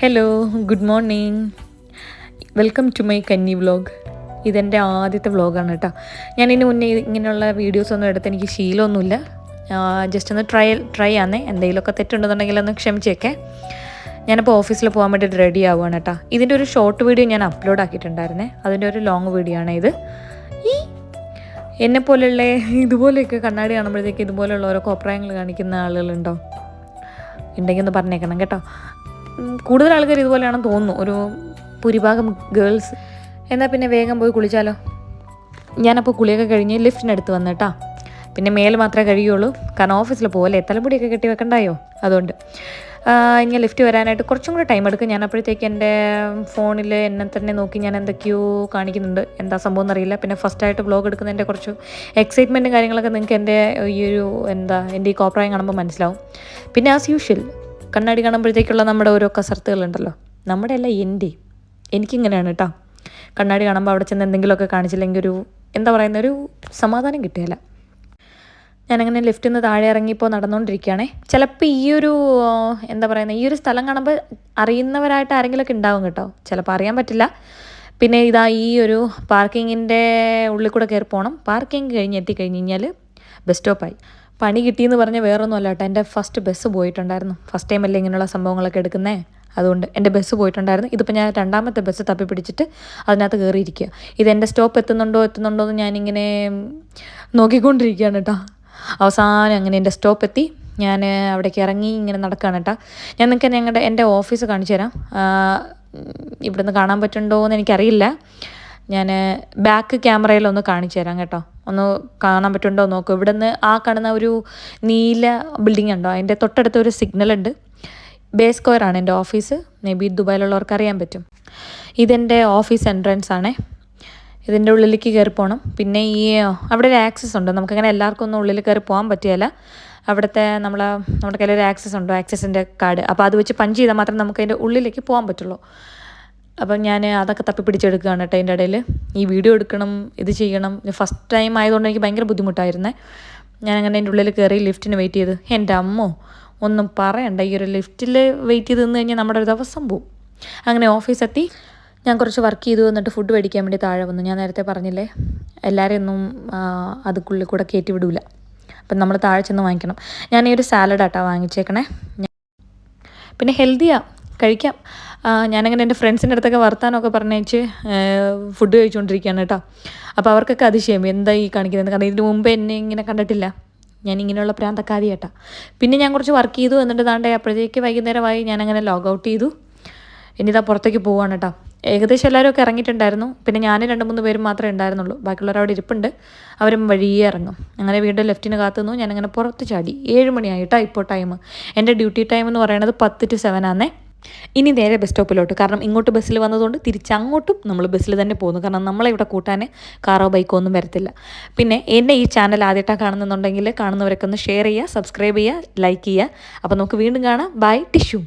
Hello, good morning. Welcome to my കന്നി vlog. ഇതെൻ്റെ ആദ്യത്തെ വ്ലോഗാണ് കേട്ടോ. ഞാനിതിന് മുന്നേ ഇങ്ങനെയുള്ള വീഡിയോസൊന്നും എടുത്ത് എനിക്ക് ശീലമൊന്നുമില്ല. ജസ്റ്റ് ഒന്ന് ട്രൈ ആന്നേ. എന്തെങ്കിലുമൊക്കെ തെറ്റുണ്ടെന്നുണ്ടെങ്കിൽ ഒന്ന് ക്ഷമിച്ചേക്കെ. ഞാനിപ്പോൾ ഓഫീസിൽ പോകാൻ വേണ്ടിയിട്ട് റെഡി ആവുകയാണ് കേട്ടോ. ഇതിൻ്റെ ഒരു ഷോർട്ട് വീഡിയോ ഞാൻ അപ്ലോഡ് ആക്കിയിട്ടുണ്ടായിരുന്നേ. അതിൻ്റെ ഒരു ലോങ് വീഡിയോ ആണ് ഇത്. എന്നെപ്പോലുള്ള ഇതുപോലെയൊക്കെ കണ്ണാടി കാണുമ്പോഴത്തേക്ക് ഇതുപോലെയുള്ള ഓരോ കോപ്രായങ്ങൾ കാണിക്കുന്ന ആളുകളുണ്ടോ? ഉണ്ടെങ്കിൽ ഒന്ന് പറഞ്ഞേക്കണം കേട്ടോ. കൂടുതൽ ആൾക്കാർ ഇതുപോലെയാണെന്ന് തോന്നുന്നു, ഒരു ഭൂരിഭാഗം ഗേൾസ്. എന്നാൽ പിന്നെ വേഗം പോയി കുളിച്ചാലോ. ഞാനപ്പോൾ കുളിയൊക്കെ കഴിഞ്ഞ് ലിഫ്റ്റിനടുത്ത് വന്നിട്ടാ. പിന്നെ മേൽ മാത്രമേ കഴിയുള്ളൂ, കാരണം ഓഫീസിൽ പോകല്ലേ, തലമുടിയൊക്കെ കെട്ടി വെക്കണ്ടായോ. അതുകൊണ്ട് ഞാൻ ലിഫ്റ്റ് വരാനായിട്ട് കുറച്ചും കൂടെ ടൈം എടുക്കും. ഞാൻ അപ്പോഴത്തേക്ക് എൻ്റെ ഫോണിൽ എന്നെ തന്നെ നോക്കി ഞാൻ എന്തൊക്കെയോ കാണിക്കുന്നുണ്ട്. എന്താ സംഭവം എന്നറിയില്ല. പിന്നെ ഫസ്റ്റായിട്ട് വ്ലോഗ് എടുക്കുന്നതിൻ്റെ കുറച്ച് എക്സൈറ്റ്മെൻറ്റും കാര്യങ്ങളൊക്കെ നിങ്ങൾക്ക് എൻ്റെ ഈ ഒരു എൻ്റെ ഈ കോപ്രായം കാണുമ്പോൾ മനസ്സിലാവും. പിന്നെ ആസ് യൂഷ്വൽ കണ്ണാടി കാണുമ്പോഴത്തേക്കുള്ള നമ്മുടെ ഓരോ കസർത്തുകളുണ്ടല്ലോ, നമ്മുടെ അല്ല എനിക്കിങ്ങനെയാണ് കേട്ടോ. കണ്ണാടി കാണുമ്പോൾ അവിടെ ചെന്ന് എന്തെങ്കിലുമൊക്കെ കാണിച്ചില്ലെങ്കിൽ ഒരു സമാധാനം കിട്ടുകയില്ല. ഞാനങ്ങനെ ലിഫ്റ്റിൽ നിന്ന് താഴെ ഇറങ്ങിയപ്പോൾ നടന്നുകൊണ്ടിരിക്കുകയാണേ. ചിലപ്പോൾ ഈ ഒരു സ്ഥലം കാണുമ്പോൾ അറിയുന്നവരായിട്ട് ആരെങ്കിലുമൊക്കെ ഉണ്ടാവും കേട്ടോ. ചിലപ്പോൾ അറിയാൻ പറ്റില്ല. പിന്നെ ഈ ഒരു പാർക്കിങ്ങിൻ്റെ ഉള്ളിൽ കൂടെ കയറി പോകണം. പാർക്കിംഗ് എത്തിക്കഴിഞ്ഞ് കഴിഞ്ഞാൽ ബസ് സ്റ്റോപ്പായി. പണി കിട്ടിയെന്ന് പറഞ്ഞാൽ വേറൊന്നുമല്ല കേട്ടോ, എൻ്റെ ഫസ്റ്റ് ബസ് പോയിട്ടുണ്ടായിരുന്നു. ഫസ്റ്റ് ടൈം അല്ലേ ഇങ്ങനെയുള്ള സംഭവങ്ങളൊക്കെ എടുക്കുന്നേ, അതുകൊണ്ട് എൻ്റെ ബസ് പോയിട്ടുണ്ടായിരുന്നു. ഇതിപ്പോൾ ഞാൻ രണ്ടാമത്തെ ബസ് തപ്പി പിടിച്ചിട്ട് അതിനകത്ത് കയറിയിരിക്കുക. ഇതെൻ്റെ സ്റ്റോപ്പ് എത്തുന്നുണ്ടോ എന്ന് ഞാനിങ്ങനെ നോക്കിക്കൊണ്ടിരിക്കുകയാണ് കേട്ടോ. അവസാനം അങ്ങനെ എൻ്റെ സ്റ്റോപ്പ് എത്തി. ഞാൻ അവിടേക്ക് ഇറങ്ങി ഇങ്ങനെ നടക്കുകയാണ് കേട്ടോ. ഞാൻ നിങ്ങൾക്ക് എൻ്റെ ഓഫീസ് കാണിച്ചു തരാം. ഇവിടുന്ന് കാണാൻ പറ്റുന്നുണ്ടോ എന്ന് എനിക്കറിയില്ല. ഞാൻ ബാക്ക് ക്യാമറയിലൊന്ന് കാണിച്ചു തരാം കേട്ടോ. ഒന്ന് കാണാൻ പറ്റുന്നുണ്ടോ നോക്കും. ഇവിടുന്ന് കാണുന്ന ഒരു നീല ബിൽഡിംഗ് ഉണ്ടോ, അതിൻ്റെ തൊട്ടടുത്തൊരു സിഗ്നൽ ഉണ്ട്. ബേ സ്ക്വയറാണ് എൻ്റെ ഓഫീസ്. മേ ബി ദുബായിലുള്ളവർക്ക് അറിയാൻ പറ്റും. ഇതെൻ്റെ ഓഫീസ് എൻട്രൻസ് ആണേ. ഇതിൻ്റെ ഉള്ളിലേക്ക് കയറി പോകണം. പിന്നെ അവിടെ ഒരു ആക്സസ് ഉണ്ട്. നമുക്കങ്ങനെ എല്ലാവർക്കും ഒന്നും ഉള്ളിൽ കയറി പോകാൻ പറ്റുകയില്ല. അവിടുത്തെ നമ്മുടെ കയ്യിലൊരു ആക്സസ് ഉണ്ടോ, ആക്സസിൻ്റെ കാർഡ്. അപ്പോൾ അത് വെച്ച് പഞ്ച് ചെയ്താൽ മാത്രമേ നമുക്ക് അതിൻ്റെ ഉള്ളിലേക്ക് പോകാൻ പറ്റുള്ളൂ. അപ്പം ഞാൻ അതൊക്കെ തപ്പി പിടിച്ചെടുക്കുകയാണ് കേട്ടോ. അതിൻ്റെ ഇടയിൽ ഈ വീഡിയോ എടുക്കണം, ഇത് ചെയ്യണം. ഫസ്റ്റ് ടൈം ആയതുകൊണ്ട് എനിക്ക് ഭയങ്കര ബുദ്ധിമുട്ടായിരുന്നേ. ഞാനങ്ങനെ അതിൻ്റെ ഉള്ളിൽ കയറി ലിഫ്റ്റിന് വെയിറ്റ് ചെയ്ത്, എൻ്റെ അമ്മോ ഒന്നും പറയണ്ട. ഈ ഒരു ലിഫ്റ്റിൽ വെയിറ്റ് ചെയ്ത് നിന്ന് കഴിഞ്ഞാൽ നമ്മുടെ ഒരു ദിവസം പോവും. അങ്ങനെ ഓഫീസെത്തി. ഞാൻ കുറച്ച് വർക്ക് ചെയ്തു. എന്നിട്ട് ഫുഡ് മേടിക്കാൻ വേണ്ടി താഴെ വന്നു. ഞാൻ നേരത്തെ പറഞ്ഞില്ലേ, എല്ലാവരെയും ഒന്നും അതുക്കുള്ളിൽ കൂടെ കയറ്റി വിടില്ല. അപ്പം നമ്മൾ താഴെ ചെന്ന് വാങ്ങിക്കണം. ഞാൻ ഈ ഒരു സാലഡാട്ടോ വാങ്ങിച്ചേക്കണേ. പിന്നെ ഹെൽത്തിയാണ്, കഴിക്കാം. ഞാനങ്ങനെ എൻ്റെ ഫ്രണ്ട്സിൻ്റെ അടുത്തൊക്കെ വർത്താനമൊക്കെ പറഞ്ഞേച്ച് ഫുഡ് കഴിച്ചുകൊണ്ടിരിക്കുകയാണ് കേട്ടോ. അപ്പോൾ അവർക്കൊക്കെ അതിശയം, എന്താ ഈ കാണിക്കുന്നത്, കാരണം ഇതിന് മുമ്പേ എന്നെ ഇങ്ങനെ കണ്ടിട്ടില്ല. ഞാനിങ്ങനെയുള്ള പ്രാന്തക്കാരി കേട്ടോ. പിന്നെ ഞാൻ കുറച്ച് വർക്ക് ചെയ്തു. എന്നിട്ട് താണ്ടേ അപ്പോഴത്തേക്ക് വൈകുന്നേരമായി. ഞാനങ്ങനെ ലോഗ് ഔട്ട് ചെയ്തു. ഇനിതാ പുറത്തേക്ക് പോവാണ് കേട്ടോ. ഏകദേശം എല്ലാവരും ഒക്കെ ഇറങ്ങിയിട്ടുണ്ടായിരുന്നു. പിന്നെ ഞാൻ 2-3 പേരും മാത്രമേ ഉണ്ടായിരുന്നുള്ളൂ. ബാക്കിയുള്ളവർ അവിടെ ഇരിപ്പുണ്ട്. അവരും വഴിയേ ഇറങ്ങും. അങ്ങനെ വീണ്ടും ലെഫ്റ്റിന് കാത്തുനിന്നു. ഞാനങ്ങനെ പുറത്ത് ചാടി. 7 മണിയായിട്ടോ ഇപ്പോൾ ടൈം. എൻ്റെ ഡ്യൂട്ടി ടൈം എന്ന് പറയുന്നത് 10 to 7 ആണേ. ഇനി നേരെ ബസ് സ്റ്റോപ്പിലോട്ട്. കാരണം ഇങ്ങോട്ട് ബസ്സിൽ വന്നതുകൊണ്ട് തിരിച്ചങ്ങോട്ടും നമ്മൾ ബസ്സിൽ തന്നെ പോകുന്നു. കാരണം നമ്മളെ ഇവിടെ കൂട്ടാൻ കാറോ ബൈക്കോ ഒന്നും വരത്തില്ല. പിന്നെ എന്നെ ഈ ചാനൽ ആദ്യമായിട്ടാണ് കാണുന്നുണ്ടെങ്കിൽ കാണുന്നവരൊക്കെ ഒന്ന് ഷെയർ ചെയ്യുക, സബ്സ്ക്രൈബ് ചെയ്യുക, ലൈക്ക് ചെയ്യുക. അപ്പോൾ നമുക്ക് വീണ്ടും കാണാം. Bye tissue.